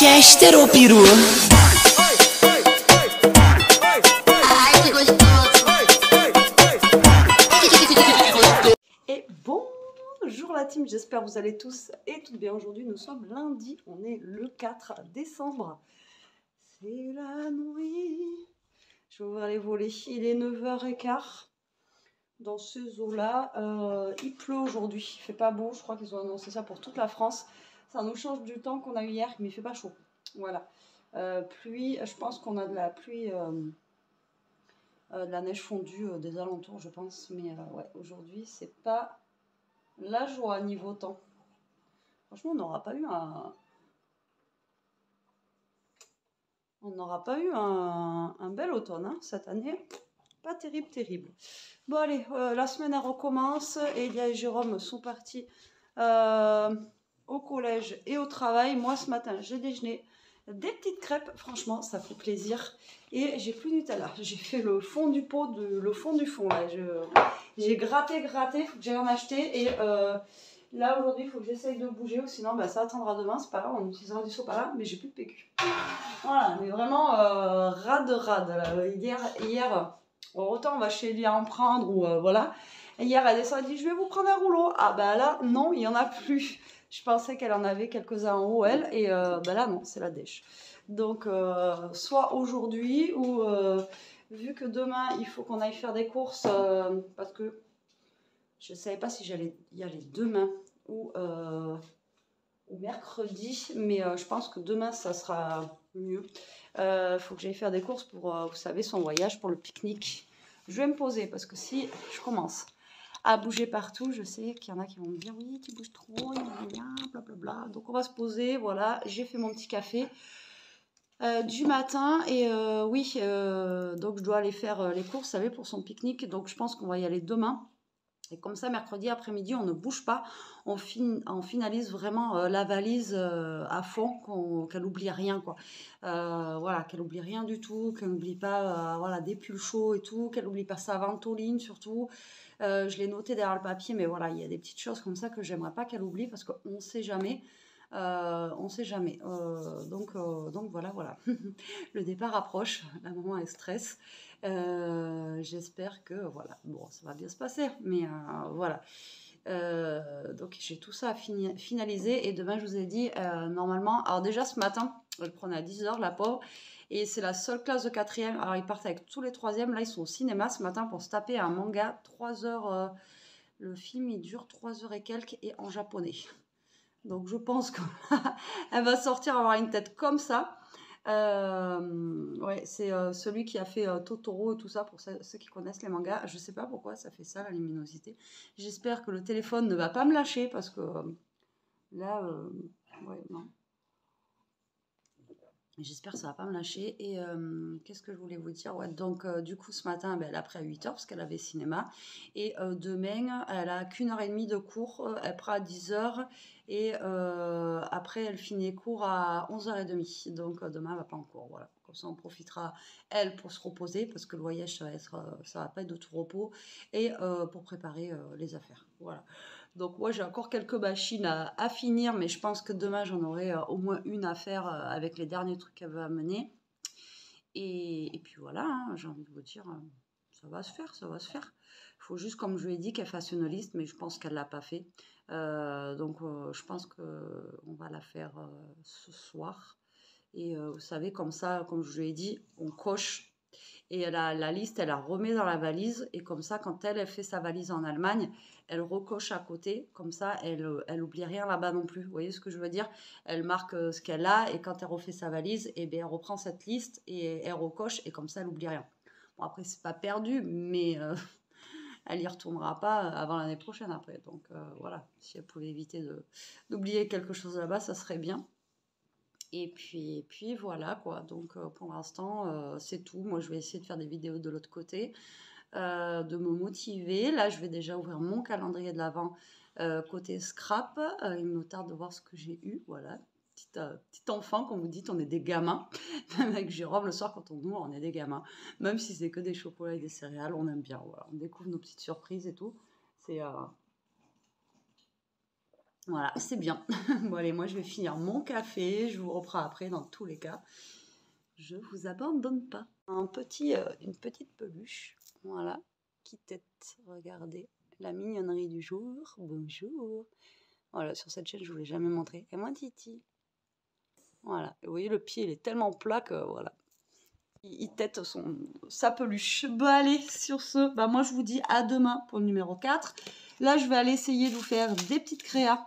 Cześć, Teropiru. Et bonjour la team, j'espère que vous allez tous et toutes bien. Aujourd'hui nous sommes lundi, on est le 4 décembre. C'est la nuit. Je vais ouvrir les volets, il est 9h15. Dans ces eaux-là, il pleut aujourd'hui, il fait pas beau, je crois qu'ils ont annoncé ça pour toute la France. Ça nous change du temps qu'on a eu hier, mais il fait pas chaud. Voilà. Pluie, je pense qu'on a de la pluie, de la neige fondue des alentours, je pense. Mais ouais, aujourd'hui, c'est pas la joie niveau temps. Franchement, on n'aura pas eu un bel automne hein, cette année. Pas terrible, terrible. Bon allez, la semaine elle recommence. Elia et Jérôme sont partis au collège et au travail. Moi ce matin j'ai déjeuné des petites crêpes. Franchement ça fait plaisir. Et j'ai plus Nutella. J'ai fait le fond du pot, le fond du fond là. J'ai gratté, il faut que j'aille en acheter. Et là aujourd'hui il faut que j'essaye de bouger. Ou sinon bah, ça attendra demain. C'est pas grave, on utilisera du sopalin. Mais j'ai plus de PQ. Voilà, mais vraiment rade. Hier autant on va chez Elia en prendre ou voilà. Et hier elle descend et dit je vais vous prendre un rouleau. Ah bah là non, il n'y en a plus. Je pensais qu'elle en avait quelques-uns en haut elle et bah là non, c'est la dèche. Donc soit aujourd'hui ou vu que demain il faut qu'on aille faire des courses parce que je ne savais pas si j'allais y aller demain ou mercredi, mais je pense que demain ça sera mieux. Faut que j'aille faire des courses pour, vous savez, son voyage pour le pique-nique. Je vais me poser parce que si je commence à bouger partout, je sais qu'il y en a qui vont me dire oui, tu bouges trop, blablabla. Donc on va se poser, voilà. J'ai fait mon petit café du matin et oui, donc je dois aller faire les courses, vous savez, pour son pique-nique. Donc je pense qu'on va y aller demain. Et comme ça, mercredi après-midi, on ne bouge pas. On finalise vraiment la valise à fond, qu'elle n'oublie rien, quoi. Voilà, qu'elle n'oublie rien du tout, qu'elle n'oublie pas voilà, des pulls chauds et tout, qu'elle n'oublie pas sa ventoline surtout. Je l'ai noté derrière le papier, mais voilà, il y a des petites choses comme ça que j'aimerais pas qu'elle oublie parce qu'on ne sait jamais. On sait jamais. Donc voilà. Le départ approche, la maman elle stresse. J'espère que voilà, bon, ça va bien se passer, mais voilà. Donc j'ai tout ça à finaliser et demain je vous ai dit normalement, alors déjà ce matin, elle prenait à 10h la pauvre et c'est la seule classe de 4e, alors ils partent avec tous les 3e, là ils sont au cinéma ce matin pour se taper un manga, 3 heures, le film il dure 3 heures et quelques et en japonais. Donc je pense qu'elle va sortir avoir une tête comme ça. Ouais, c'est celui qui a fait Totoro et tout ça, pour ceux qui connaissent les mangas. Je sais pas pourquoi ça fait ça, la luminosité. J'espère que le téléphone ne va pas me lâcher parce que là, ouais, non. J'espère que ça va pas me lâcher. Et qu'est-ce que je voulais vous dire? Ouais, donc du coup ce matin, ben, elle a pris à 8h parce qu'elle avait cinéma. Et demain, elle a qu'1h30 de cours. Elle prend à 10h. Et après, elle finit les cours à 11h30. Donc demain, elle va pas en cours. Voilà. Comme ça, on profitera, elle, pour se reposer. Parce que le voyage, ça va pas être de tout repos. Et pour préparer les affaires. Voilà. Donc moi j'ai encore quelques machines à finir, mais je pense que demain j'en aurai au moins une à faire avec les derniers trucs qu'elle veut amener. Et puis voilà, hein, j'ai envie de vous dire, ça va se faire, ça va se faire. Il faut juste, comme je lui ai dit, qu'elle fasse une liste, mais je pense qu'elle ne l'a pas fait. Donc je pense qu'on va la faire ce soir. Et vous savez, comme ça, comme je lui ai dit, on coche. Et la liste, elle la remet dans la valise. Et comme ça, quand elle fait sa valise en Allemagne, elle recoche à côté. Comme ça, elle oublie rien là-bas non plus. Vous voyez ce que je veux dire? Elle marque ce qu'elle a. Et quand elle refait sa valise, eh bien, elle reprend cette liste et elle recoche. Et comme ça, elle n'oublie rien. Bon, après, c'est pas perdu, mais elle y retournera pas avant l'année prochaine après. Donc voilà, si elle pouvait éviter d'oublier quelque chose là-bas, ça serait bien. Et puis voilà quoi, donc pour l'instant c'est tout. Moi je vais essayer de faire des vidéos de l'autre côté, de me motiver. Là je vais déjà ouvrir mon calendrier de l'Avent côté scrap. Il me tarde de voir ce que j'ai eu, voilà. Petit enfant, comme vous dites, on est des gamins. Même avec Jérôme, le soir quand on ouvre, on est des gamins. Même si c'est que des chocolats et des céréales, on aime bien. Voilà. On découvre nos petites surprises et tout. Voilà, c'est bien. Bon, allez, moi, je vais finir mon café. Je vous reprends après, dans tous les cas. Je vous abandonne pas. Une petite peluche. Voilà. Qui tête. Regardez. La mignonnerie du jour. Bonjour. Voilà, sur cette chaîne, je ne vous l'ai jamais montré. Et moi, Titi. Voilà. Et vous voyez, le pied, il est tellement plat que, voilà. Il tête sa peluche. Bon, allez, sur ce, bah, moi, je vous dis à demain pour le numéro 4. Là, je vais aller essayer de vous faire des petites créas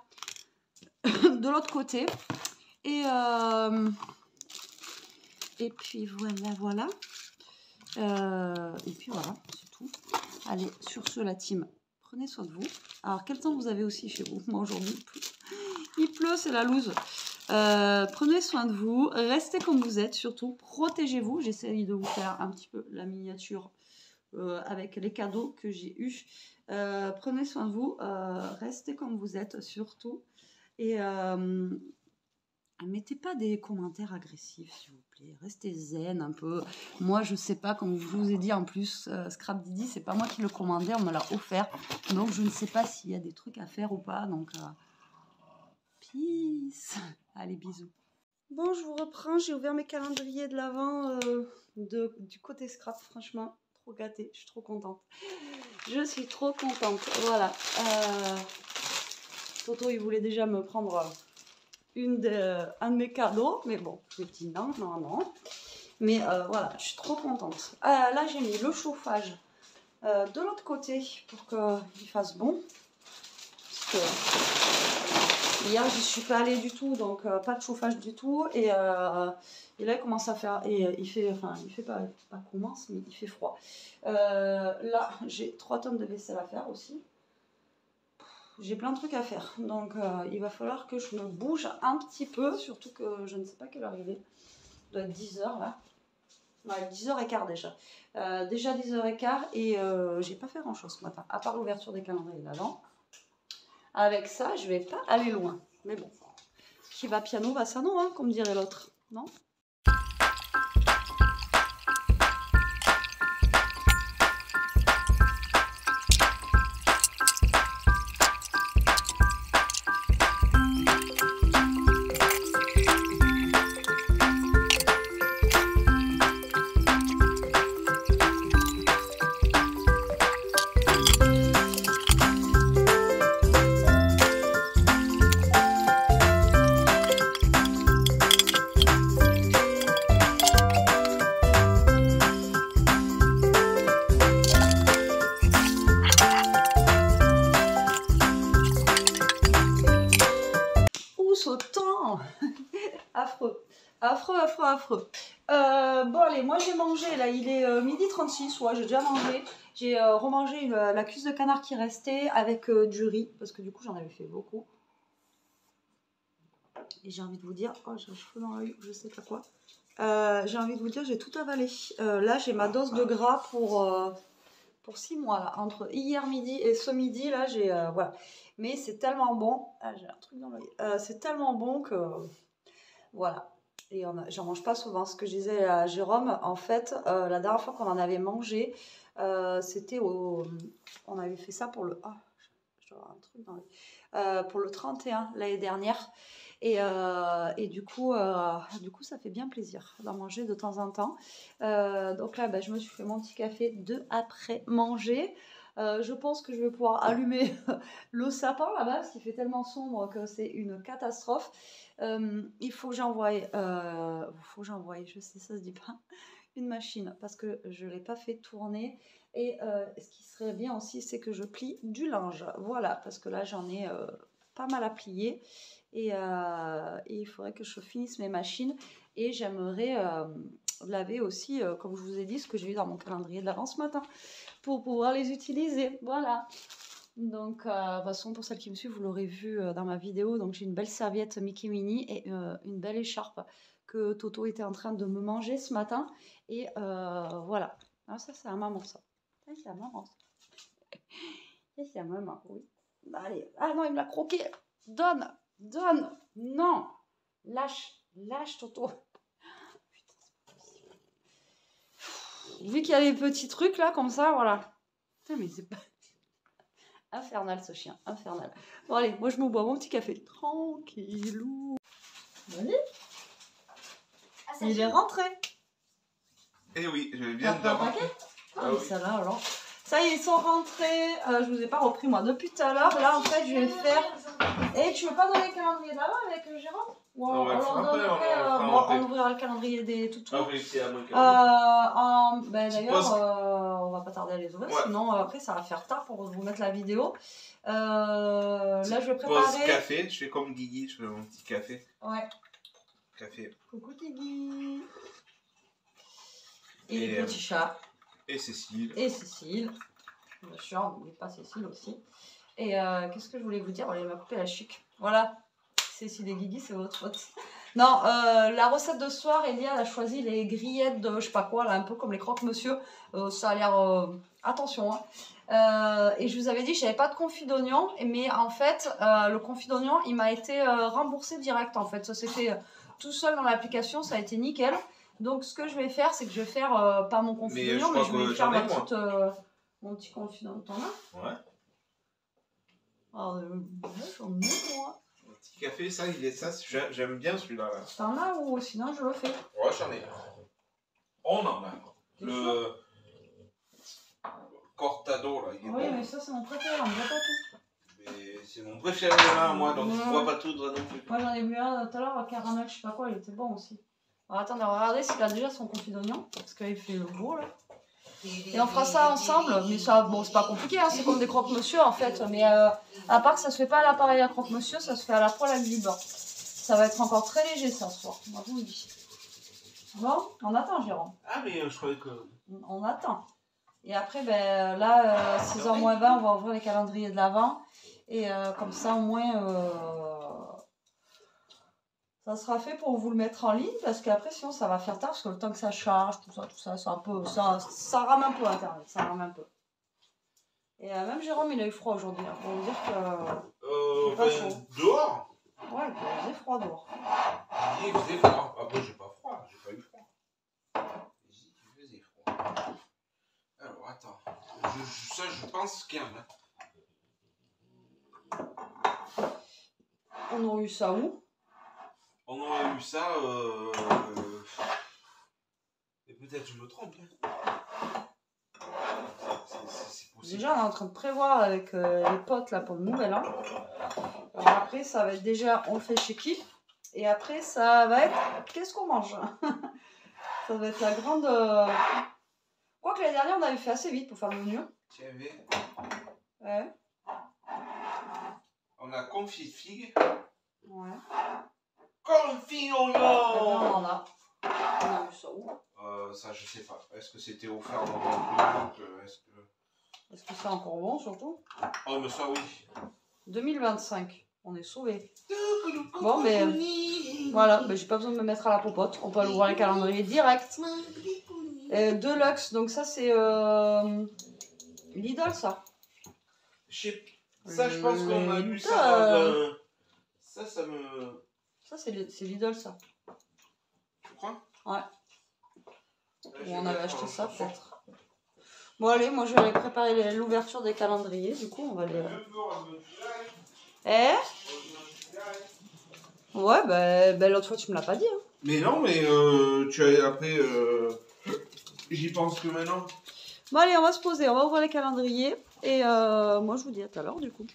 de l'autre côté. Et puis, voilà. Et puis, voilà, c'est tout. Allez, sur ce, la team, prenez soin de vous. Alors, quel temps vous avez aussi chez vous? Moi, aujourd'hui, il pleut, c'est la loose. Prenez soin de vous, restez comme vous êtes, surtout protégez-vous. J'essaye de vous faire un petit peu la miniature avec les cadeaux que j'ai eus. Prenez soin de vous, restez comme vous êtes surtout. Et mettez pas des commentaires agressifs, s'il vous plaît. Restez zen un peu. Moi, je sais pas, comme je vous ai dit en plus, Scrap Didi, c'est pas moi qui le commandais, on me l'a offert. Donc, je ne sais pas s'il y a des trucs à faire ou pas. Donc, peace. Allez, bisous. Bon, je vous reprends. J'ai ouvert mes calendriers de l'Avent du côté Scrap. Franchement, trop gâtée. Je suis trop contente. Je suis trop contente. Voilà. Toto, il voulait déjà me prendre un de mes cadeaux. Mais bon, je lui ai dit non, non, non. Mais voilà, je suis trop contente. Là, j'ai mis le chauffage de l'autre côté pour qu'il fasse bon. Parce que hier, je suis pas allée du tout, donc pas de chauffage du tout. Et là, il commence à faire. Et il fait pas commence, mais il fait froid. Là, j'ai 3 tonnes de vaisselle à faire aussi. J'ai plein de trucs à faire. Donc, il va falloir que je me bouge un petit peu. Surtout que je ne sais pas quelle heure il est. Il doit être 10 h là. Ouais, 10h15 déjà. Déjà 10h15 et j'ai pas fait grand chose ce matin, à part l'ouverture des calendriers d'avant. Avec ça, je vais pas aller loin. Mais bon, qui va piano va sano, hein, comme dirait l'autre, non? Affreux, affreux, affreux, affreux. Bon allez, moi j'ai mangé, là il est 12h36, ouais j'ai déjà mangé. J'ai remangé la cuisse de canard qui restait avec du riz, parce que du coup j'en avais fait beaucoup. Et j'ai envie de vous dire, oh j'ai un cheveu dans l'œil, je sais pas quoi. J'ai envie de vous dire, j'ai tout avalé. Là j'ai ma dose de gras pour 6 mois, là. Entre hier midi et ce midi, là j'ai... voilà. Mais c'est tellement bon, ah j'ai un truc dans l'œil. C'est tellement bon que... Voilà. Et j'en mange pas souvent. Ce que je disais à Jérôme, en fait, la dernière fois qu'on en avait mangé, c'était au... On avait fait ça pour le... Ah, je dois avoir un truc dans les... pour le 31, l'année dernière. Et du coup, ça fait bien plaisir d'en manger de temps en temps. Donc là, je me suis fait mon petit café de après manger. Je pense que je vais pouvoir allumer le sapin là-bas, parce qu'il fait tellement sombre que c'est une catastrophe. Il faut que j'envoie, je sais, ça se dit pas, une machine, parce que je ne l'ai pas fait tourner. Et ce qui serait bien aussi, c'est que je plie du linge. Voilà, parce que là, j'en ai pas mal à plier. Et il faudrait que je finisse mes machines. Et j'aimerais laver aussi, comme je vous ai dit, ce que j'ai eu dans mon calendrier de l'avant ce matin, pour pouvoir les utiliser. Voilà. Donc, de toute façon, pour celles qui me suivent, vous l'aurez vu dans ma vidéo. Donc, j'ai une belle serviette Mickey Minnie et une belle écharpe que Toto était en train de me manger ce matin. Et voilà. Ah, ça, c'est à maman, ça. Ça, c'est à maman, ça. Ça, c'est à maman, oui. Allez. Ah non, il me l'a croqué. Donne. Donne. Non. Lâche. Lâche, Toto. Putain, c'est pas possible. Vu qu'il y a les petits trucs, là, comme ça, voilà. Putain, mais c'est pas... Infernal ce chien, infernal. Bon allez, moi je me bois mon petit café. Tranquillou. Allez. Ah, il est rentré. Eh oui, je viens de rentrer. Ah oui, ça là alors. Ça y est, ils sont rentrés. Je vous ai pas repris moi depuis tout à l'heure. Là en fait je vais faire. Et tu veux pas donner le calendrier d'avant avec Jérôme? Ou on ouvrira le calendrier des toutous. D'ailleurs, on va pas tarder à les ouvrir, sinon après ça va faire tard pour vous mettre la vidéo. Là je vais préparer. Pause café, je fais comme Guigui, je fais mon petit café. Ouais. Café. Coucou Guigui. Et les petits chats. Et Cécile. Et Cécile. Bien sûr, n'oubliez pas Cécile aussi. Et qu'est-ce que je voulais vous dire? Elle m'a coupé la chic. Voilà. Cécile et Guigui, c'est votre faute. Non, la recette de ce soir, Elia a choisi les grillettes de je sais pas quoi, là, un peu comme les croque-monsieur. Ça a l'air... attention, hein. Et je vous avais dit que je n'avais pas de confit d'oignon, mais en fait, le confit d'oignon, il m'a été remboursé direct, en fait. Ça s'est fait tout seul dans l'application, ça a été nickel. Donc, ce que je vais faire, c'est que je vais faire, pas mon confit d'oignon, mais je vais faire mon petit confit d'oignon. T'en as? Ouais. Ah, j'en ai, moi. Petit café, ça, j'aime bien celui-là. T'en as ou sinon je le fais? Ouais, j'en ai. On en a. Le cortado, là, il est bon. Oui, mais ça, c'est mon préféré, on ne voit pas tout. Mais c'est mon préféré là, moi, donc je ne vois pas tout non plus. Moi, j'en ai vu un tout à l'heure, caramel, je sais pas quoi, il était bon aussi. Alors, attendez, regardez s'il a déjà son confit d'oignon, parce qu'il fait le beau, là. Et on fera ça ensemble, mais ça, bon, c'est pas compliqué, hein, c'est comme des croque-monsieur en fait. Mais à part que ça se fait pas à l'appareil à croque-monsieur, ça se fait à la poêle avec du beurre. Ça va être encore très léger ça ce soir, moi je vous le dis. Bon, on attend Jérôme. Ah mais je croyais que... On attend. Et après, ben là, 6h moins 20, on va ouvrir les calendriers de l'Avent. Et comme ça au moins... ça sera fait pour vous le mettre en ligne parce qu'après sinon ça va faire tard parce que le temps que ça charge, tout ça, c'est un peu, ça rame un peu internet, ça rame un peu. Et même Jérôme il a eu froid aujourd'hui, hein, pour vous dire que pas chaud. Dehors? Ouais, il faisait froid dehors. Il faisait froid. Ah bon, j'ai pas froid, j'ai pas eu froid. Il faisait froid. Alors attends, ça je pense qu'il y en a. On aurait eu ça où? On aurait eu ça, et peut-être je me trompe. C'est possible. Déjà, on est en train de prévoir avec les potes là pour le nouvel an. Alors après, ça va être déjà, on le fait chez qui? Et après, ça va être, qu'est-ce qu'on mange? Ça va être la grande... Quoique l'année dernière, on avait fait assez vite pour faire le menu. Tiens, ouais. On a confit de figue. Ouais. Confit oignon. On en a. On a eu ça où? Ça, je sais pas. Est-ce que c'était offert dans le truc? Est-ce que c'est encore bon, surtout? Oh, mais ça, oui. 2025. On est sauvés. Bon, mais... voilà, mais j'ai pas besoin de me mettre à la popote. On peut aller ouvrir les calendriers direct. Deluxe, donc ça, c'est... Lidl, ça. Ça, je pense qu'on a lu ça dans ça me... Ça, c'est Lidl, ça. Tu crois? Ouais. Ou on avait acheté ça, peut-être. Bon, allez, moi, je vais aller préparer l'ouverture des calendriers. Du coup, on va les... Ouais, bah l'autre fois, tu me l'as pas dit. Hein. Mais non, mais tu as... Après, j'y pense que maintenant. Bon, allez, on va se poser. On va ouvrir les calendriers. Et moi, je vous dis à tout à l'heure, du coup.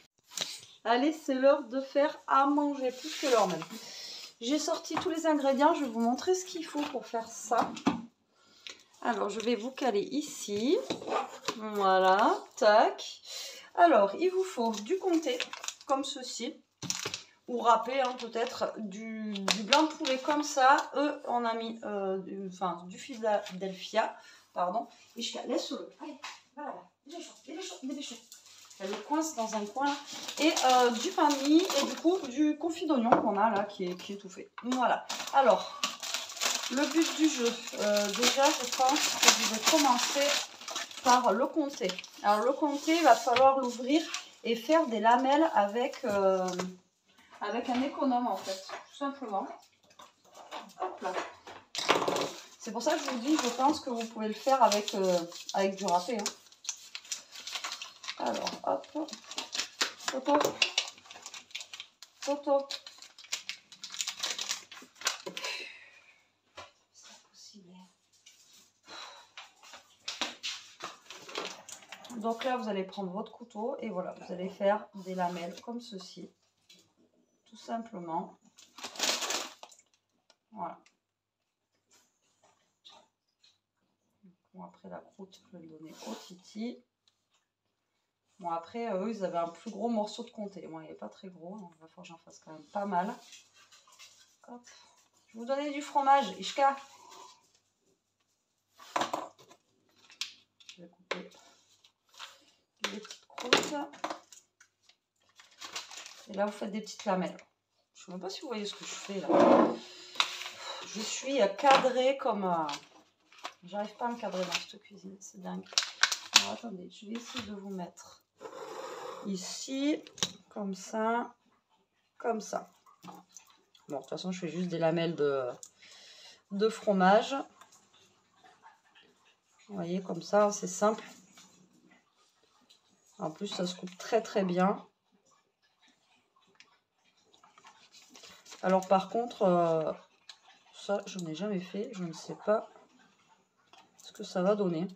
Allez, c'est l'heure de faire à manger, plus que l'heure même. J'ai sorti tous les ingrédients, je vais vous montrer ce qu'il faut pour faire ça. Alors, je vais vous caler ici. Voilà, tac. Alors, il vous faut du comté, comme ceci. Ou râpé, hein, peut-être. Du blanc de poulet comme ça. On a mis du Philadelphia. Pardon. Et je laisse-le. Allez, voilà. Dépêche-toi. Elle le coince dans un coin. Et du pain de mie et du coup du confit d'oignon qu'on a là qui est tout fait. Voilà. Alors, le but du jeu. Déjà, je pense que je vais commencer par le comté. Alors, le comté, il va falloir l'ouvrir et faire des lamelles avec un économe en fait. Tout simplement. Hop là. C'est pour ça que je vous dis, je pense que vous pouvez le faire avec du râpé. Hein. Alors, hop. Toto. Toto. C'est pas possible. Donc là, vous allez prendre votre couteau et voilà, vous allez faire des lamelles comme ceci. Tout simplement. Voilà. Bon, après la croûte, je vais le donner au Titi. Bon, après, eux, ils avaient un plus gros morceau de comté. Moi, il n'est pas très gros, donc il va falloir que j'en fasse quand même pas mal. Hop. Je vais vous donner du fromage, Ishka. Je vais couper les petites croûtes. Et là, vous faites des petites lamelles. Je ne sais même pas si vous voyez ce que je fais là. Je suis cadrée comme... J'arrive pas à me cadrer dans cette cuisine, c'est dingue. Alors, attendez, je vais essayer de vous mettre ici, comme ça, comme ça. Bon, de toute façon, je fais juste des lamelles de fromage. Vous voyez, comme ça, c'est simple. En plus, ça se coupe très très bien. Alors par contre, ça, je n'ai jamais fait. Je ne sais pas ce que ça va donner.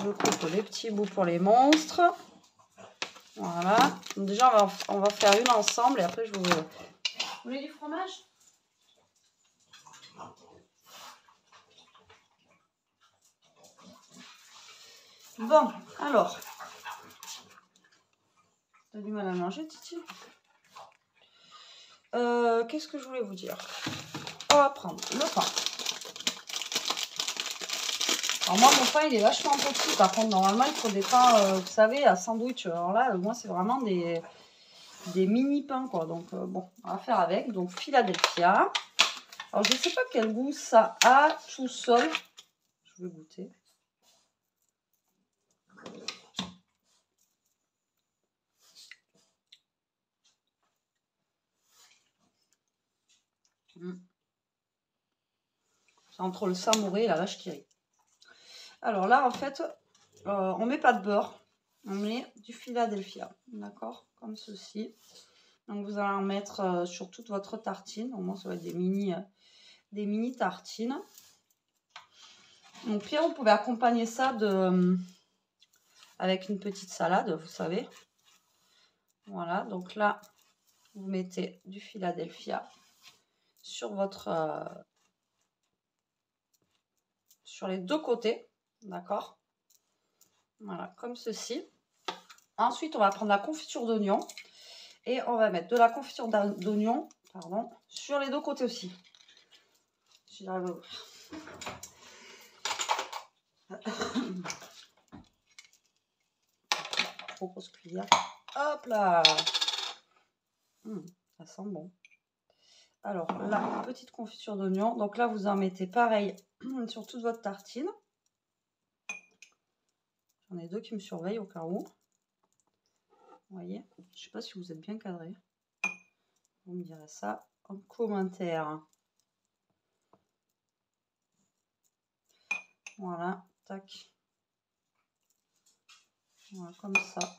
Je coupe les petits bouts pour les monstres. Voilà. Donc déjà, on va faire une ensemble et après, je vous... Vous voulez du fromage ? Bon, alors. T'as du mal à manger, Titi ? Qu'est-ce que je voulais vous dire ? On va prendre le pain. Alors moi, mon pain, il est vachement petit. Par contre, normalement, il faut des pains, vous savez, à sandwich. Alors là, moi, c'est vraiment des mini pains, quoi. Donc, bon, on va faire avec. Donc, Philadelphia. Alors, je ne sais pas quel goût ça a tout seul. Je vais goûter. C'est entre le samouré et la vache qui rit. Alors là, en fait, on met pas de beurre. On met du Philadelphia. D'accord ? Comme ceci. Donc, vous allez en mettre sur toute votre tartine. Au moins, ça va être des mini tartines. Donc, puis, vous pouvez accompagner ça avec une petite salade, vous savez. Voilà. Donc là, vous mettez du Philadelphia sur sur les deux côtés. D'accord ? Voilà, comme ceci. Ensuite, on va prendre la confiture d'oignon. Et on va mettre de la confiture d'oignon, sur les deux côtés aussi. Si j'arrive à ouvrir. Trop grosse cuillère. Hop là. Ça sent bon. Alors là, petite confiture d'oignon. Donc là, vous en mettez pareil sur toute votre tartine. J'en ai deux qui me surveillent au cas où. Vous voyez, je ne sais pas si vous êtes bien cadré. Vous me direz ça en commentaire. Voilà, tac. Voilà, comme ça.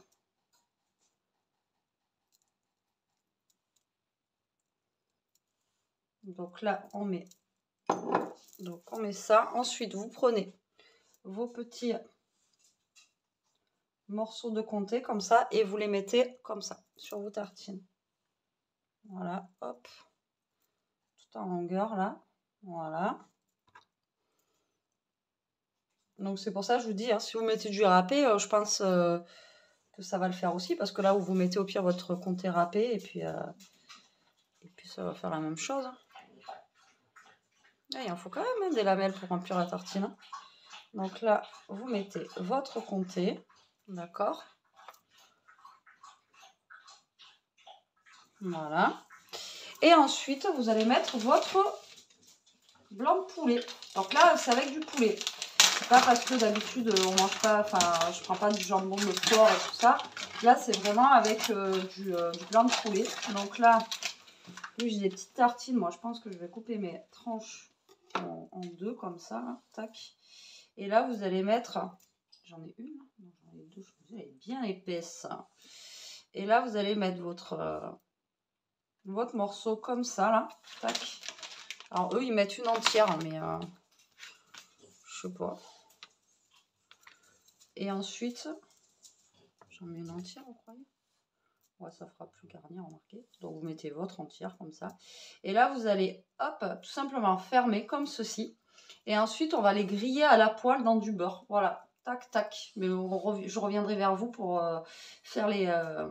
Donc là, on met ça. Ensuite, vous prenez vos petits morceaux de comté comme ça et vous les mettez comme ça sur vos tartines. Voilà, hop. Tout en longueur là. Voilà. Donc c'est pour ça que je vous dis, hein, si vous mettez du râpé, je pense que ça va le faire aussi. Parce que là où vous mettez au pire votre comté râpé et puis ça va faire la même chose. Hein. Ah, il en faut quand même des lamelles pour remplir la tartine. Hein. Donc là, vous mettez votre comté. D'accord. Voilà. Et ensuite, vous allez mettre votre blanc de poulet. Donc là, c'est avec du poulet. C'est pas parce que d'habitude, on mange pas, enfin, je prends pas du jambon de porc et tout ça. Là, c'est vraiment avec du blanc de poulet. Donc là, vu que j'ai des petites tartines, moi, je pense que je vais couper mes tranches en deux, comme ça. Là. Tac. Et là, vous allez mettre... J'en ai une. Non, j'en ai deux. Elle est bien épaisse. Et là, vous allez mettre votre morceau comme ça, là. Tac. Alors, eux, ils mettent une entière, mais je sais pas. Et ensuite, j'en mets une entière, vous croyez? Ouais, ça fera plus garni, remarquez. Donc, vous mettez votre entière comme ça. Et là, vous allez, hop, tout simplement fermer comme ceci. Et ensuite, on va les griller à la poêle dans du beurre. Voilà, tac, tac. Mais je reviendrai vers vous pour faire la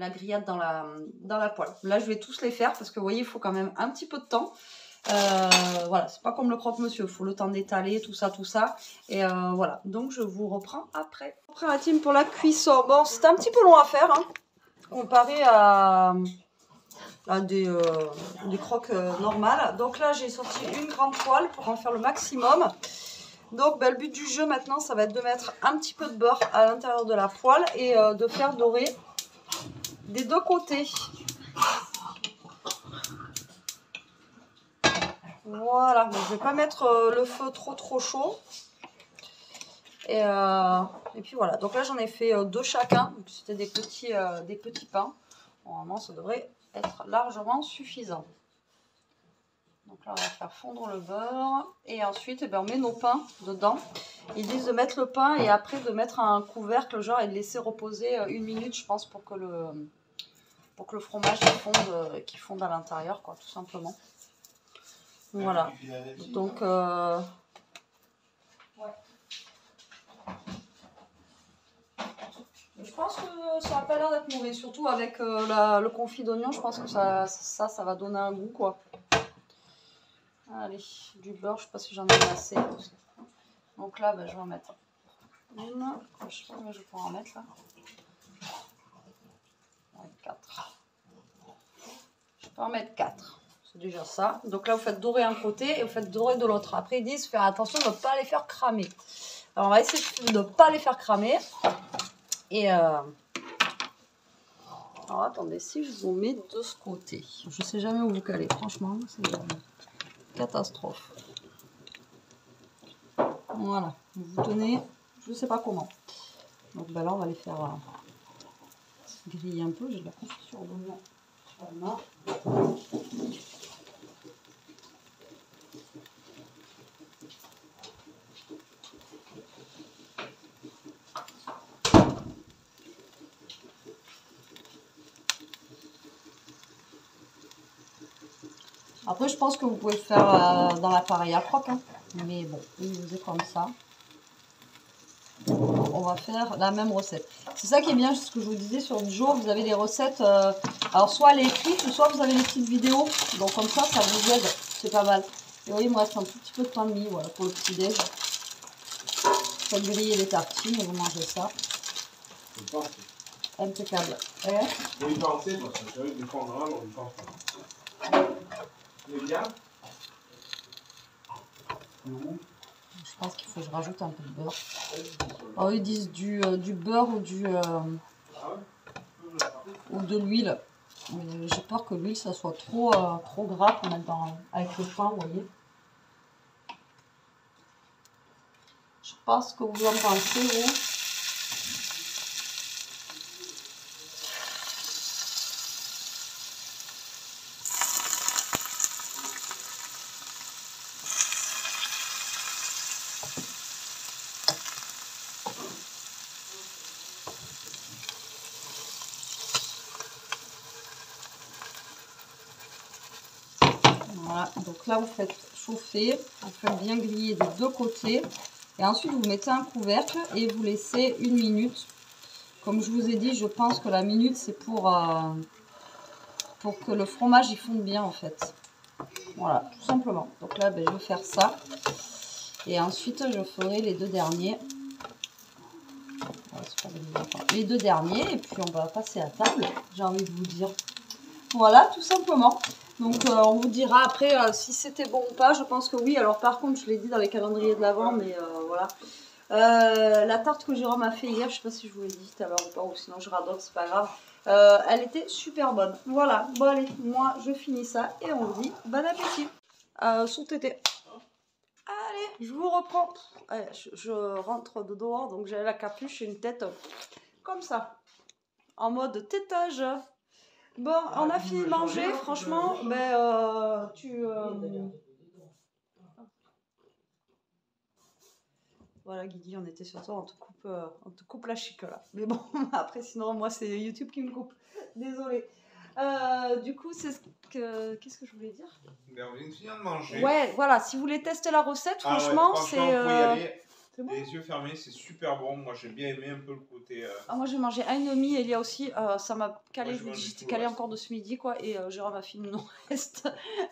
grillade dans la poêle. Là, je vais tous les faire parce que, vous voyez, il faut quand même un petit peu de temps. Voilà, c'est pas comme le croque-monsieur, il faut le temps d'étaler, tout ça. Et voilà, donc je vous reprends après. Après la team pour la cuisson. Bon, c'était un petit peu long à faire, hein, comparé à des croques normales. Donc là, j'ai sorti une grande poêle pour en faire le maximum. Donc le but du jeu maintenant, ça va être de mettre un petit peu de beurre à l'intérieur de la poêle et de faire dorer des deux côtés. Voilà, donc je vais pas mettre le feu trop chaud. Et puis voilà, donc là j'en ai fait deux chacun, c'était des petits pains. Normalement ça devrait être largement suffisant. Donc là on va faire fondre le beurre et ensuite on met nos pains dedans. Ils disent de mettre le pain et après de mettre un couvercle genre et de laisser reposer 1 minute je pense pour que le fromage fonde à l'intérieur quoi, tout simplement. Voilà, donc ouais. Je pense que ça n'a pas l'air d'être mauvais, surtout avec le confit d'oignon, je pense que ça va donner un goût quoi. Allez, du beurre, je ne sais pas si j'en ai assez. Donc là, je vais en mettre une, je sais pas combien je vais pouvoir en mettre là. 4. Je peux en mettre 4. C'est déjà ça. Donc là, vous faites dorer un côté et vous faites dorer de l'autre. Après, ils disent faire attention de ne pas les faire cramer. Alors, on va essayer de ne pas les faire cramer. Et alors, attendez, si je vous mets de ce côté, je ne sais jamais où vous caler. Franchement, c'est une catastrophe. Voilà. Vous tenez, je ne sais pas comment. Donc là, on va les faire griller un peu. J'ai de la confiture d'oignon sur la main. Après, je pense que vous pouvez le faire dans l'appareil à croque, hein. Mais bon, il vous est comme ça. On va faire la même recette. C'est ça qui est bien, ce que je vous disais sur Joe, vous avez des recettes, alors soit elle est écrite, ou soit vous avez les petites vidéos. Donc comme ça vous aide, c'est pas mal. Et oui, il me reste un tout petit peu de pain de mie, voilà, pour le petit déj. Faites griller les tartines et vous mangez ça. Impeccable. Oui, pensez, parce que j'avais des fondants, on ne pense pas. C'est bien. Je pense qu'il faut que je rajoute un peu de beurre. Alors, ils disent du beurre ou ou de l'huile. Mais j'ai peur que l'huile, ça soit trop gras pour mettre avec le pain, vous voyez. Je sais pas ce que vous en pensez, vous. Voilà, donc là vous faites chauffer, vous faites bien griller des deux côtés et ensuite vous mettez un couvercle et vous laissez 1 minute. Comme je vous ai dit, je pense que la minute c'est pour que le fromage il fonde bien en fait. Voilà, tout simplement. Donc là je vais faire ça et ensuite je ferai les deux derniers. Les deux derniers et puis on va passer à table, j'ai envie de vous dire. Voilà, tout simplement. Donc on vous dira après si c'était bon ou pas. Je pense que oui. Alors par contre, je l'ai dit dans les calendriers de l'Avent, mais voilà. La tarte que Jérôme a fait hier, je sais pas si je vous l'ai dit tout à l'heure ou pas, ou sinon je radote, c'est pas grave. Elle était super bonne. Voilà. Bon allez, moi je finis ça et on vous dit bon appétit. Son tété. Allez, je vous reprends. Allez, je rentre de dehors, donc j'ai la capuche et une tête comme ça, en mode tétage. Bon, on a fini de manger, franchement, Voilà, Guigui, on était sur toi, on te coupe la chic là. Mais bon, après, sinon, moi, c'est YouTube qui me coupe. Désolée. Du coup, qu'est-ce que je voulais dire? Ben, on vient de finir de manger. Ouais, voilà, si vous voulez tester la recette, franchement, ouais, c'est... vous pouvez y aller. C'est bon. Les yeux fermés, c'est super bon. Moi, j'ai bien aimé un peu le côté. Ah, moi, j'ai mangé un demi, et il y a aussi, ça m'a calé, Moi, je vous dis, j'ai j'étais tout le calé reste. encore de ce midi, quoi, et Jérôme a fini non reste.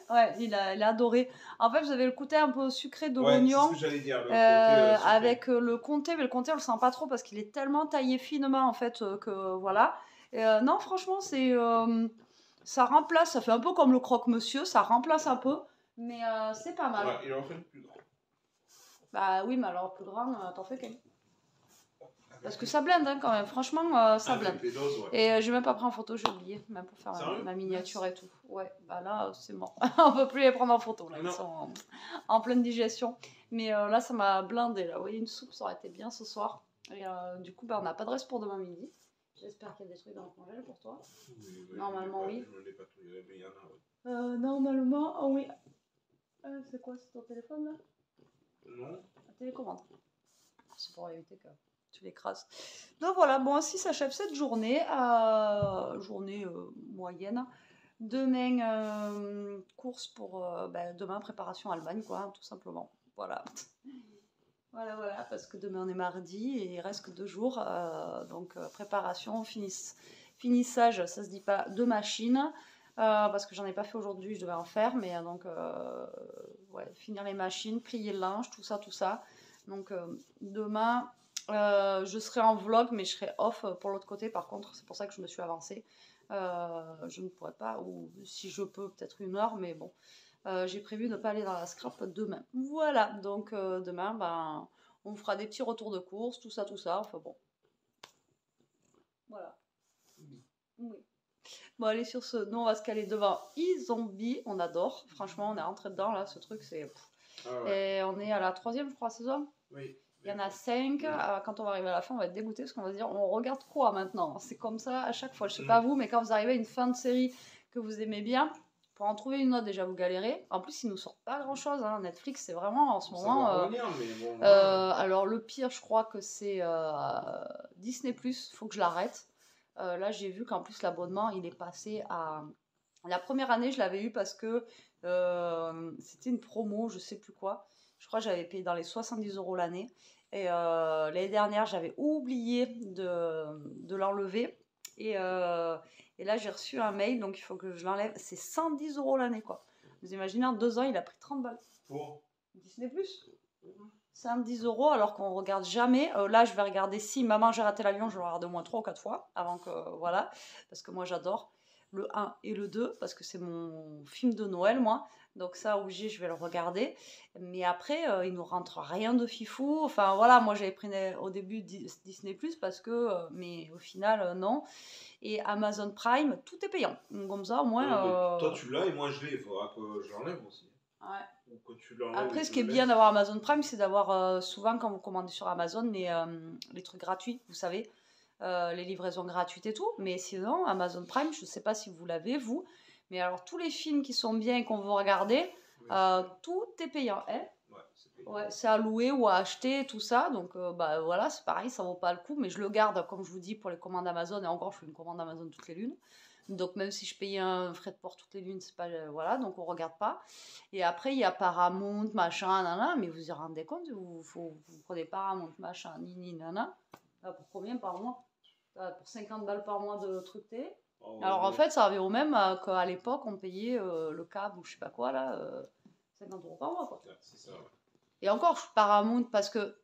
Ouais, il a adoré. En fait, vous avez le côté un peu sucré de Ouais, c'est l'oignon. ce que j'allais dire. Le côté sucré. Avec le comté, mais le comté on le sent pas trop parce qu'il est tellement taillé finement en fait que voilà. Non, franchement, ça remplace, ça fait un peu comme le croque-monsieur, ça remplace un peu, mais c'est pas mal. Ouais, il en fait le plus grand. Bah oui, mais alors plus grand, t'en fais qu'un. Parce que ça blende hein, quand même, franchement, ça blende. Ouais. Et j'ai même pas pris en photo, j'ai oublié, même pour faire ma miniature et tout. Ouais, bah là, c'est mort. On peut plus les prendre en photo, là, ils sont en pleine digestion. Mais là, ça m'a blindé. Là. Vous voyez, une soupe, ça aurait été bien ce soir. Et du coup, bah, on n'a pas de reste pour demain midi. J'espère qu'il y a des trucs dans le congèle pour toi. Oui, normalement, oui. Je me l'ai pas tout, mais il y en a, oui. Normalement, oui. C'est quoi, c'est ton téléphone là? Non. La télécommande. C'est pour éviter que tu l'écrases. Donc voilà, bon, ainsi s'achève cette journée. Journée moyenne. Demain, course pour demain, préparation Allemagne, quoi, tout simplement. Voilà. Voilà, parce que demain on est mardi et il reste que 2 jours. Donc préparation, finissage, ça se dit pas, de machine. Parce que j'en ai pas fait aujourd'hui, je devais en faire, mais donc finir les machines, plier le linge, tout ça. Donc demain, je serai en vlog, mais je serai off pour l'autre côté. Par contre, c'est pour ça que je me suis avancée. Je ne pourrais pas, ou si je peux, peut-être 1 heure, mais bon. J'ai prévu de ne pas aller dans la scrap demain. Voilà, donc demain, on fera des petits retours de course, tout ça. Enfin bon. Voilà. Oui. Bon, allez, sur ce, nous, on va se caler devant e-Zombie. On adore. Franchement, on est rentré dedans, là. Ce truc, c'est... Et on est à la 3e, je crois, saison. Oui. Il y en a 5. Quand on va arriver à la fin, on va être dégoûté parce qu'on va se dire, on regarde quoi maintenant? C'est comme ça à chaque fois. Je sais pas vous, mais quand vous arrivez à une fin de série que vous aimez bien, pour en trouver une autre, déjà, vous galérez. En plus, ils nous sortent pas grand-chose. Hein. Netflix, c'est vraiment, en ce moment... Ça va revenir, mais bon, alors, le pire, je crois que c'est Disney+. Il faut que je l'arrête. Là, j'ai vu qu'en plus, l'abonnement, il est passé à... La première année, je l'avais eu parce que c'était une promo, je sais plus quoi. Je crois que j'avais payé dans les 70 € l'année. Et l'année dernière, j'avais oublié de l'enlever. Et là, j'ai reçu un mail, donc il faut que je l'enlève. C'est 110 € l'année, quoi. Vous imaginez, en 2 ans, il a pris 30 balles. Pour Disney+. 110 € alors qu'on regarde jamais. Là, je vais regarder si Maman, j'ai raté l'avion, je le regarde au moins 3 ou 4 fois avant que... Voilà, parce que moi, j'adore le 1 et le 2 parce que c'est mon film de Noël, moi. Donc ça, obligé, je vais le regarder. Mais après, il nous rentre rien de fifou. Enfin, voilà, moi, j'avais pris au début Disney+, parce que... mais au final, non. Et Amazon Prime, tout est payant. Comme ça, au moins... toi, tu l'as et moi, je l'ai. Il faudra que je l'enlève aussi. Ouais. Que tu l'enlèves. Après, ce qui est bien d'avoir Amazon Prime, c'est d'avoir souvent, quand vous commandez sur Amazon, les trucs gratuits, vous savez, les livraisons gratuites et tout. Mais sinon, Amazon Prime, je ne sais pas si vous l'avez, vous, mais alors tous les films qui sont bien et qu'on veut regarder, tout est payant. Hein, ouais, c'est à louer ou à acheter, tout ça. Donc, voilà, c'est pareil, ça vaut pas le coup. Mais je le garde, comme je vous dis, pour les commandes Amazon. Et encore, je fais une commande Amazon toutes les lunes. Donc, même si je payais un frais de port toutes les lunes, c'est pas... voilà, donc on regarde pas. Et après, il y a Paramount, machin, nana. Mais vous y rendez compte, vous prenez Paramount, machin, nini, nana. Là, pour combien par mois? Pour 50 balles par mois de truc télé. Alors, en fait, ça revient au même qu'à l'époque, on payait le câble ou je sais pas quoi, là, 50 € par mois, quoi. C'est ça, ouais. Et encore, Paramount, parce que,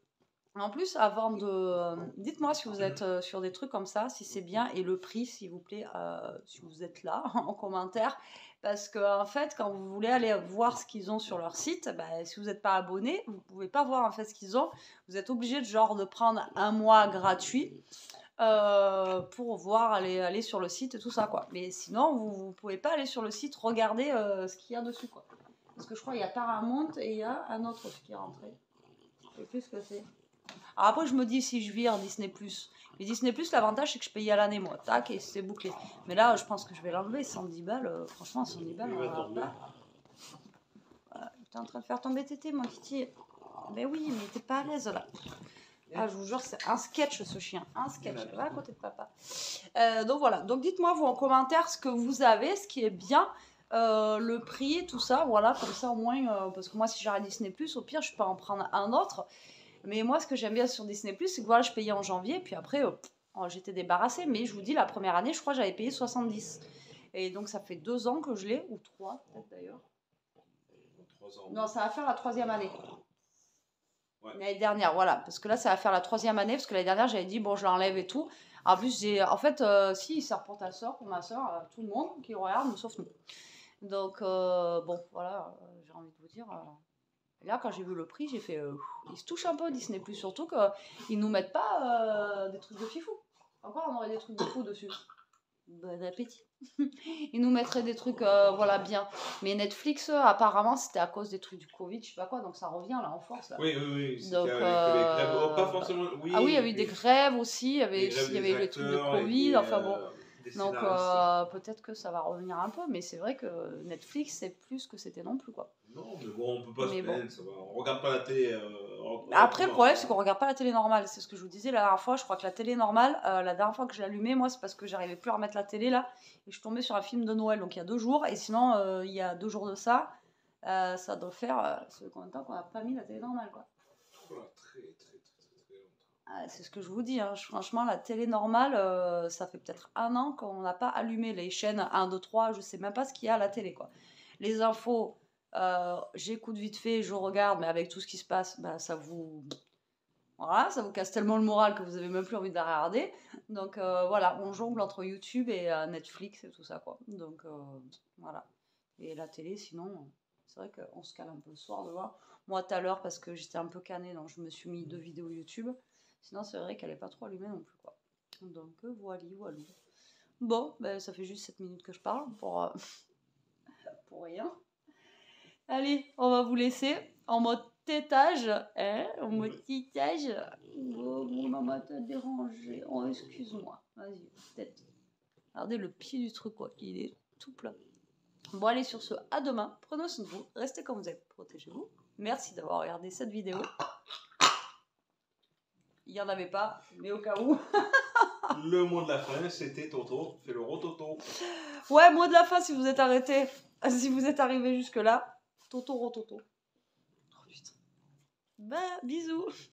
en plus, avant de... dites-moi si vous êtes sur des trucs comme ça, si c'est bien, et le prix, s'il vous plaît, si vous êtes là, en commentaire. Parce que, en fait, quand vous voulez aller voir ce qu'ils ont sur leur site, si vous n'êtes pas abonné, vous ne pouvez pas voir en fait ce qu'ils ont. Vous êtes obligé de prendre 1 mois gratuit pour voir, aller sur le site et tout ça, quoi. Mais sinon, vous ne pouvez pas aller sur le site regarder ce qu'il y a dessus, quoi. Parce que je crois qu'il y a Paramount et il y a un autre aussi qui est rentré. Je sais plus ce que c'est. Alors après, je me dis si je vire Disney+. Mais Disney+, l'avantage, c'est que je payais à l'année, moi. Tac, et c'est bouclé. Mais là, je pense que je vais l'enlever. 110 balles. Franchement, 110 balles, on va pas. Voilà. T'es en train de faire tomber tété, mon Kitty. Mais oui, mais t'es pas à l'aise, là. Ah, je vous jure, c'est un sketch, ce chien. Un sketch. Va à côté de papa. Donc voilà. Donc dites-moi, vous, en commentaire, ce que vous avez, ce qui est bien. Le prix, tout ça, voilà, comme ça au moins, parce que moi si j'arrête Disney+, au pire je peux en prendre un autre, mais moi ce que j'aime bien sur Disney+, c'est que voilà, je payais en janvier, puis après j'étais débarrassée, mais je vous dis, la première année, je crois que j'avais payé 70, et donc ça fait 2 ans que je l'ai, ou 3 peut-être d'ailleurs. 3 ans. Non, ça va faire la 3e année. Ouais. L'année dernière, voilà, parce que là ça va faire la 3e année, parce que l'année dernière j'avais dit, bon, je l'enlève et tout. En plus, en fait, si, ça pour ta soeur, pour ma soeur, tout le monde qui regarde, sauf nous. Donc, bon, voilà, j'ai envie de vous dire. Et là, quand j'ai vu le prix, j'ai fait. Ils se touchent un peu, Disney+, surtout qu'ils nous mettent pas des trucs de fifou. Encore, on aurait des trucs de fou dessus. Bon appétit. Ils nous mettraient des trucs, voilà, bien. Mais Netflix, apparemment, c'était à cause des trucs du Covid, je sais pas quoi, donc ça revient là en force. Là. Oui. Donc, avec les grèves. Oh, pas forcément. Oui, ah oui, il y a eu des grèves aussi, il y avait les trucs de Covid, enfin bon. Donc peut-être que ça va revenir un peu, mais c'est vrai que Netflix, c'est plus ce que c'était non plus, quoi. Non, mais bon, on peut pas se plaindre, bon. ça va. On regarde pas la télé. Après, le problème, c'est qu'on regarde pas la télé normale. C'est ce que je vous disais la dernière fois. Je crois que la télé normale, la dernière fois que je l'allumais, moi, c'est parce que j'arrivais plus à remettre la télé, là. Et je suis tombée sur un film de Noël, donc il y a 2 jours. Et sinon, il y a 2 jours de ça, ça doit faire... ça fait combien de temps qu'on n'a pas mis la télé normale, quoi. Voilà, très longtemps. C'est ce que je vous dis, hein. Franchement, la télé normale, ça fait peut-être 1 an qu'on n'a pas allumé les chaînes 1, 2, 3, je sais même pas ce qu'il y a à la télé, quoi. Les infos, j'écoute vite fait, je regarde, mais avec tout ce qui se passe, bah, ça vous casse tellement le moral que vous avez même plus envie de la regarder. Donc voilà, on jongle entre YouTube et Netflix et tout ça, quoi. Donc voilà. Et la télé, sinon, c'est vrai qu'on se cale un peu le soir de voir. Moi, tout à l'heure, parce que j'étais un peu canée, donc je me suis mis 2 vidéos YouTube. Sinon, c'est vrai qu'elle n'est pas trop allumée non plus, quoi. Donc, voilà. Bon, ben, ça fait juste 7 minutes que je parle pour rien. Allez, on va vous laisser en mode tétage, hein, en mode tétage. Oh, mon maman t'a dérangé. Oh, excuse-moi. Vas-y, peut-être. Regardez le pied du truc, quoi. Il est tout plat. Bon, allez, sur ce, à demain. Prenez soin de vous. Restez comme vous êtes. Protégez-vous. Merci d'avoir regardé cette vidéo. Il n'y en avait pas, mais au cas où. Le mot de la fin, c'était Toto. Fais le rototo. Ouais, mot de la fin si vous êtes arrêté. Si vous êtes arrivé jusque-là. Toto rototo. Oh putain. Bah, bisous.